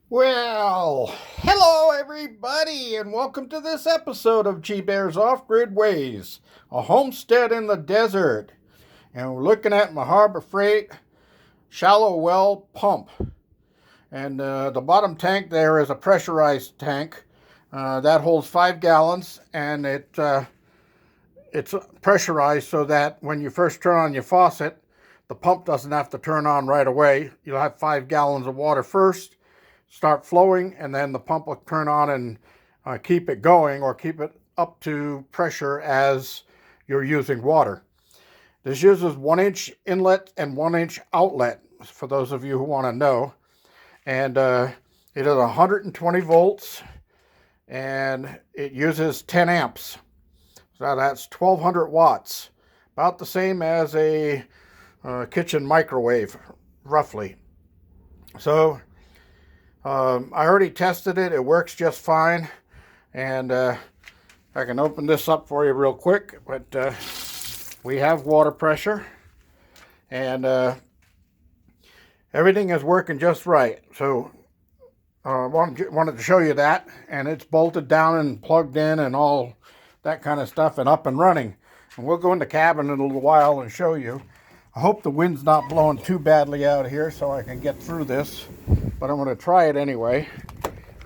Well, hello everybody, and welcome to this episode of G Bear's Off-Grid Ways, a homestead in the desert. And we're looking at my Harbor Freight shallow well pump. And the bottom tank there is a pressurized tank that holds 5 gallons, and it's pressurized so that when you first turn on your faucet, the pump doesn't have to turn on right away. You'll have 5 gallons of water first, start flowing, and then the pump will turn on and keep it going or keep it up to pressure as you're using water. This uses 1-inch inlet and 1-inch outlet, for those of you who want to know. And it is 120 volts, and it uses 10 amps. So that's 1200 watts, about the same as a kitchen microwave, roughly. So I already tested it. It works just fine. And I can open this up for you real quick. But we have water pressure. And everything is working just right. So I wanted to show you that. And it's bolted down and plugged in and all that kind of stuff and up and running. And we'll go in the cabin in a little while and show you. I hope the wind's not blowing too badly out here so I can get through this. But I'm going to try it anyway.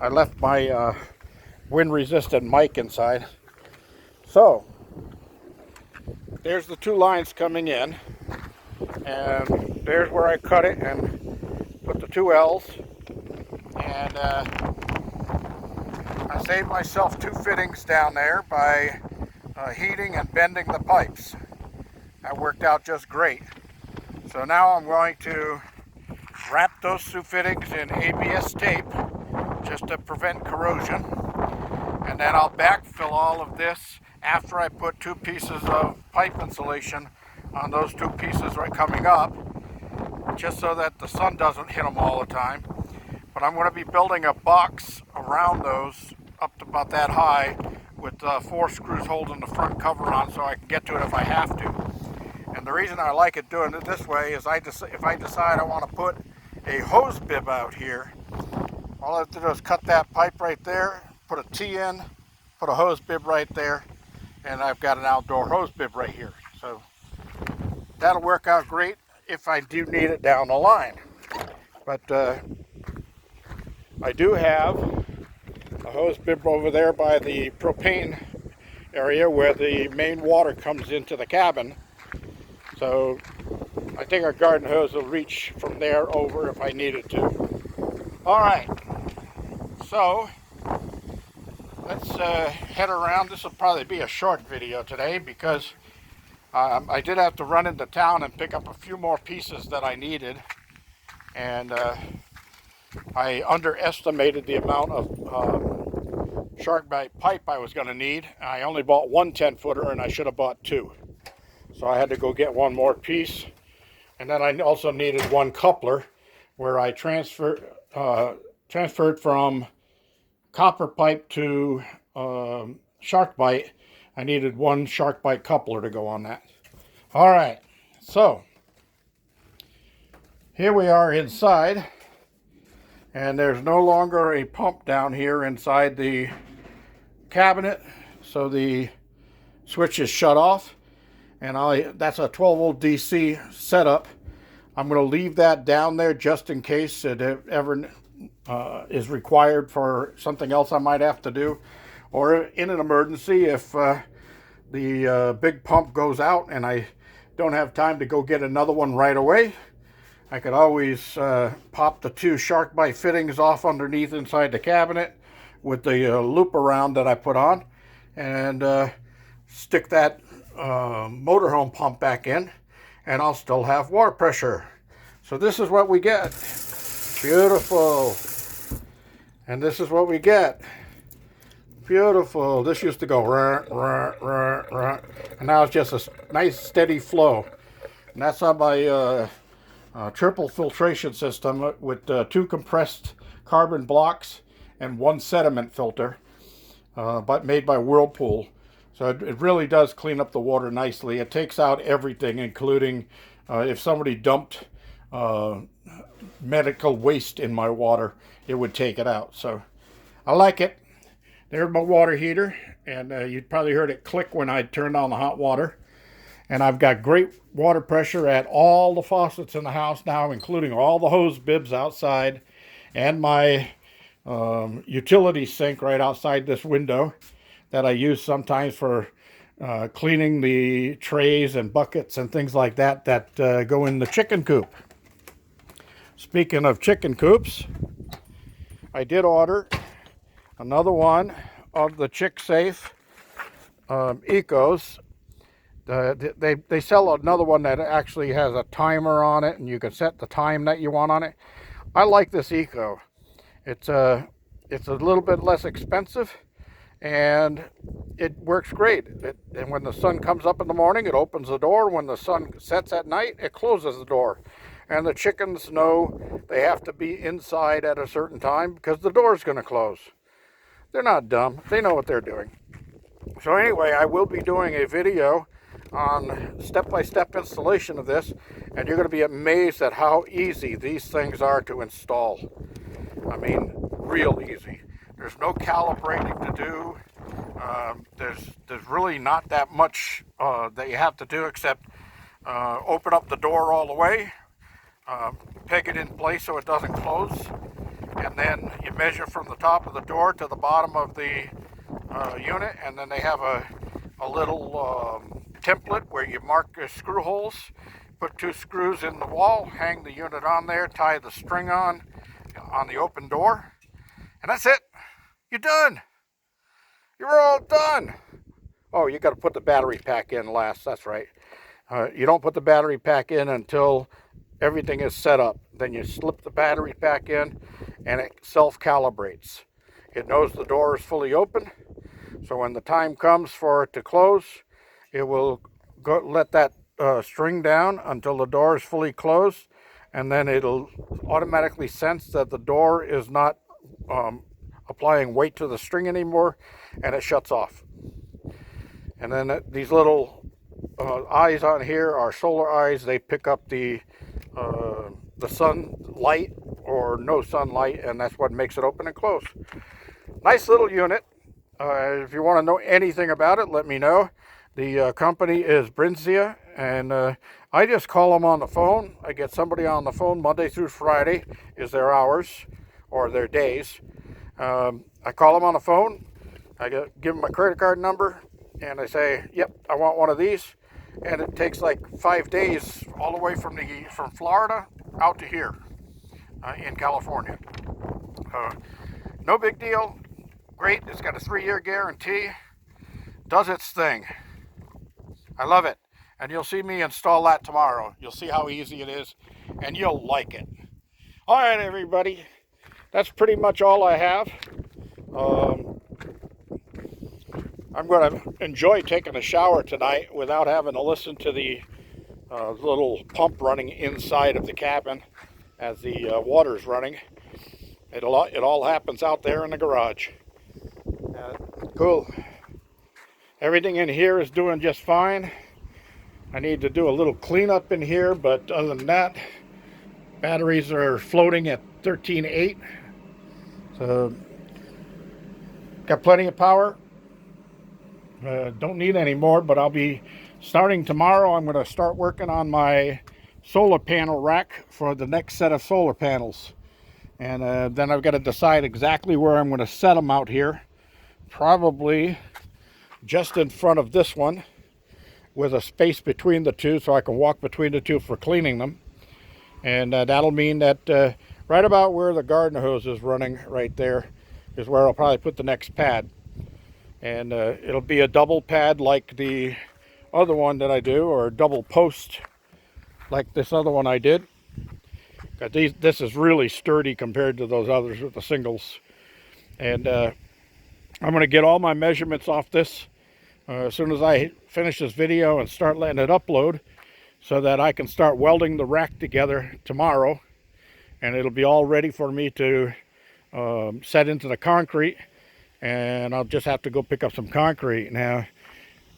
I left my wind-resistant mic inside. So, there's the 2 lines coming in. And there's where I cut it and put the 2 L's. And I saved myself 2 fittings down there by heating and bending the pipes. That worked out just great. So now I'm going to wrap those 2 fittings in ABS tape just to prevent corrosion. And then I'll backfill all of this after I put 2 pieces of pipe insulation on those 2 pieces right coming up, just so that the sun doesn't hit them all the time. But I'm going to be building a box around those up to about that high with 4 screws holding the front cover on so I can get to it if I have to. And the reason I like it doing it this way is if I decide I want to put a hose bib out here, all I have to do is cut that pipe right there, put a T in, put a hose bib right there, and I've got an outdoor hose bib right here. So that'll work out great if I do need it down the line. But I do have a hose bib over there by the propane area where the main water comes into the cabin. So I think our garden hose will reach from there over if I needed to. All right, so let's head around. This will probably be a short video today because I did have to run into town and pick up a few more pieces that I needed. And I underestimated the amount of Sharkbite pipe I was going to need. I only bought 1 10-footer and I should have bought 2. So I had to go get 1 more piece. And then I also needed 1 coupler where I transferred from copper pipe to Sharkbite. I needed 1 Sharkbite coupler to go on that. All right, so here we are inside. And there's no longer a pump down here inside the cabinet. So the switch is shut off. And that's a 12-volt DC setup. I'm going to leave that down there just in case it ever is required for something else I might have to do. Or in an emergency, if the big pump goes out and I don't have time to go get another one right away, I could always pop the 2 Sharkbite fittings off underneath inside the cabinet with the loop around that I put on and stick that motorhome pump back in, and I'll still have water pressure. So this is what we get. Beautiful. And this is what we get. Beautiful. This used to go rah, rah, rah, rah, and now it's just a nice steady flow. And that's on my triple filtration system with 2 compressed carbon blocks and 1 sediment filter, but made by Whirlpool. So it really does clean up the water nicely. It takes out everything, including if somebody dumped medical waste in my water, it would take it out. So I like it. There's my water heater, and you'd probably heard it click when I turned on the hot water. And I've got great water pressure at all the faucets in the house now, including all the hose bibs outside and my utility sink right outside this window that I use sometimes for cleaning the trays and buckets and things like that that go in the chicken coop. Speaking of chicken coops, I did order another one of the Chick Safe Ecos. They sell another one that actually has a timer on it, and you can set the time that you want on it. I like this Eco. It's a little bit less expensive, and it works great. And when the sun comes up in the morning, it opens the door. When the sun sets at night, it closes the door. And the chickens know they have to be inside at a certain time because the door is going to close. They're not dumb. They know what they're doing. So anyway, I will be doing a video on step-by-step installation of this, and you're going to be amazed at how easy these things are to install. I mean, real easy. There's no calibrating to do. There's really not that much that you have to do except open up the door all the way, peg it in place so it doesn't close, and then you measure from the top of the door to the bottom of the unit, and then they have a little template where you mark the screw holes, put 2 screws in the wall, hang the unit on there, tie the string on the open door, and that's it. You're done. You're all done. Oh, you got to put the battery pack in last. That's right. You don't put the battery pack in until everything is set up. Then you slip the battery pack in, and it self-calibrates. It knows the door is fully open, so when the time comes for it to close, it will let that string down until the door is fully closed, and then it'll automatically sense that the door is not applying weight to the string anymore, and it shuts off. And then these little eyes on here are solar eyes. They pick up the sunlight or no sunlight, and that's what makes it open and close. Nice little unit. If you want to know anything about it, let me know. The company is Brinzia, and I just call them on the phone. I get somebody on the phone Monday through Friday is their hours or their days. I call them on the phone. I give them my credit card number, and I say, yep, I want one of these. And it takes like 5 days all the way from Florida out to here in California. No big deal. Great. It's got a 3-year guarantee. Does its thing. I love it. And you'll see me install that tomorrow. You'll see how easy it is, and you'll like it. All right, everybody. That's pretty much all I have. I'm going to enjoy taking a shower tonight without having to listen to the little pump running inside of the cabin as the water's running. It all happens out there in the garage. Cool. Everything in here is doing just fine. I need to do a little cleanup in here, but other than that, batteries are floating at 13.8. So, got plenty of power. Don't need any more, but I'll be starting tomorrow. I'm going to start working on my solar panel rack for the next set of solar panels. And then I've got to decide exactly where I'm going to set them out here. Probably just in front of this one with a space between the two so I can walk between the two for cleaning them. And that'll mean that right about where the garden hose is running right there is where I'll probably put the next pad. And it'll be a double pad like the other one that I do, or a double post like this other one I did. This is really sturdy compared to those others with the singles. And I'm going to get all my measurements off this as soon as I finish this video and start letting it upload, so that I can start welding the rack together tomorrow, and it'll be all ready for me to set into the concrete. And I'll just have to go pick up some concrete. Now,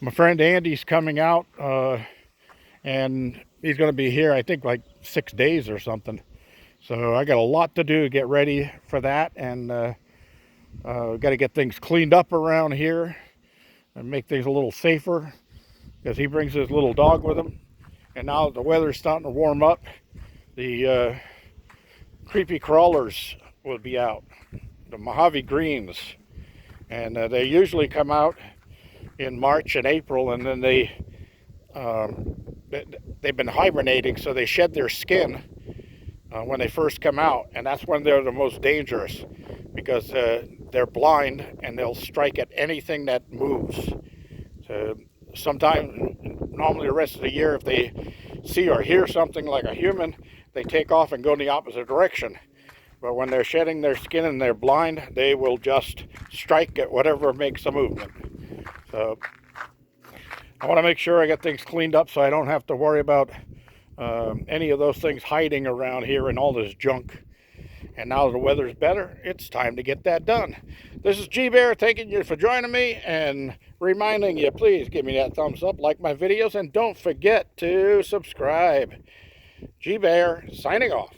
my friend Andy's coming out, and He's going to be here, I think, like 6 days or something. So I got a lot to do to get ready for that, and got to get things cleaned up around here and make things a little safer, because he brings his little dog with him. And now that the weather's starting to warm up, the creepy crawlers will be out, the Mojave greens, and they usually come out in March and April, and then they've been hibernating, so they shed their skin when they first come out, and that's when they're the most dangerous, because they're blind and they'll strike at anything that moves. So sometimes, normally the rest of the year, if they see or hear something like a human, they take off and go in the opposite direction. But when they're shedding their skin and they're blind, they will just strike at whatever makes a movement. So I want to make sure I get things cleaned up so I don't have to worry about any of those things hiding around here and all this junk. And now the weather's better, it's time to get that done. This is G-Bear, thanking you for joining me and reminding you, please give me that thumbs up, like my videos, and don't forget to subscribe. G-Bear signing off.